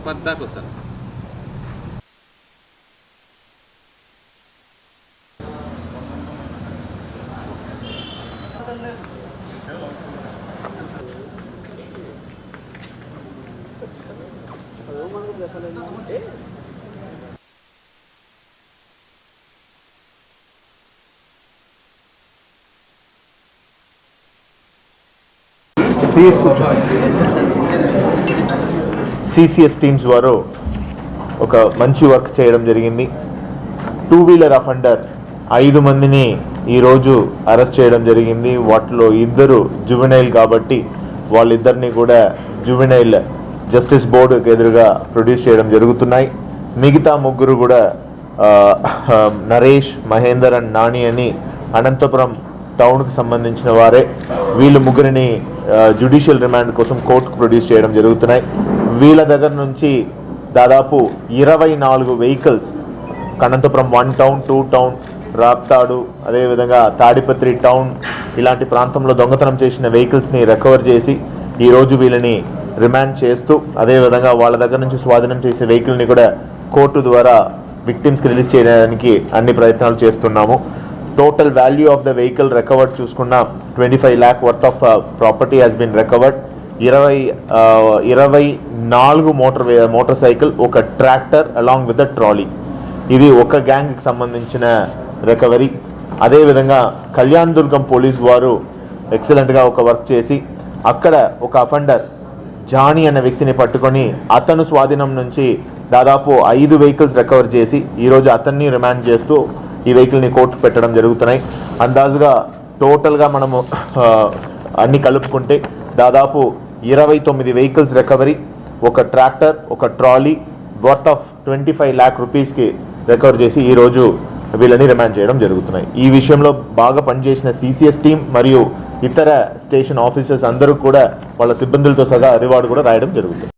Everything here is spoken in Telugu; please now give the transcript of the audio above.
పద్దాకు సార్ సిసిఎస్ టీమ్స్ వారు ఒక మంచి వర్క్ చేయడం జరిగింది. 2 వీలర్ అఫెండర్ 5 మందిని ఈరోజు అరెస్ట్ చేయడం జరిగింది. వాటిలో 2 జువెనైల్ కాబట్టి వాళ్ళిద్దరిని కూడా జువెనైల్ జస్టిస్ బోర్డుకి ఎదురుగా ప్రొడ్యూస్ చేయడం జరుగుతున్నాయి. మిగతా 3 కూడా నరేష్, మహేందర్ అండ్ నాని అని అనంతపురం టౌన్కి సంబంధించిన వారే. వీళ్ళు 3ని జ్యుడిషియల్ రిమాండ్ కోసం కోర్టుకు ప్రొడ్యూస్ చేయడం జరుగుతున్నాయి. వీళ్ళ దగ్గర నుంచి దాదాపు 24 vehicles Anantapuram 1 town, 2 town, Raptadu, అదేవిధంగా తాడిపత్రి టౌన్ ఇలాంటి ప్రాంతంలో దొంగతనం చేసిన వెహికల్స్ని రికవర్ చేసి ఈరోజు వీళ్ళని రిమాండ్ చేస్తూ అదేవిధంగా వాళ్ళ దగ్గర నుంచి స్వాధీనం చేసే వెహికల్ని కూడా కోర్టు ద్వారా విక్టిమ్స్కి రిలీజ్ చేయడానికి అన్ని ప్రయత్నాలు చేస్తున్నాము. Total value of the vehicle recovered చూసుకున్న 25 lakh worth of property has been recovered. 24 motor cycle, ఒక tractor along with the trolley. ఇది ఒక గ్యాంగ్కి సంబంధించిన రికవరీ. అదేవిధంగా కళ్యాణ్ దుర్గం పోలీస్ వారు ఎక్సలెంట్గా ఒక వర్క్ చేసి అక్కడ ఒక అఫెండర్ జానీ అనే వ్యక్తిని పట్టుకొని అతను స్వాధీనం నుంచి దాదాపు 5 వెహికల్స్ రికవర్ చేసి ఈరోజు అతన్ని రిమాండ్ చేస్తూ ఈ వెహికల్ని కోర్టు పెట్టడం జరుగుతున్నాయి. అందాజుగా టోటల్గా మనము అన్ని కలుపుకుంటే దాదాపు 29 వెహికల్స్ రికవరీ, ఒక ట్రాక్టర్, ఒక ట్రాలీ వర్త్ ఆఫ్ 25 lakh రూపీస్కి రికవర్ చేసి ఈరోజు వీళ్ళని రిమాండ్ చేయడం జరుగుతున్నాయి. ఈ విషయంలో బాగా పనిచేసిన సిసిఎస్ టీం మరియు ఇతర స్టేషన్ ఆఫీసర్స్ అందరూ కూడా వాళ్ళ సిబ్బందులతో సహా రివార్డు కూడా రాయడం జరుగుతుంది.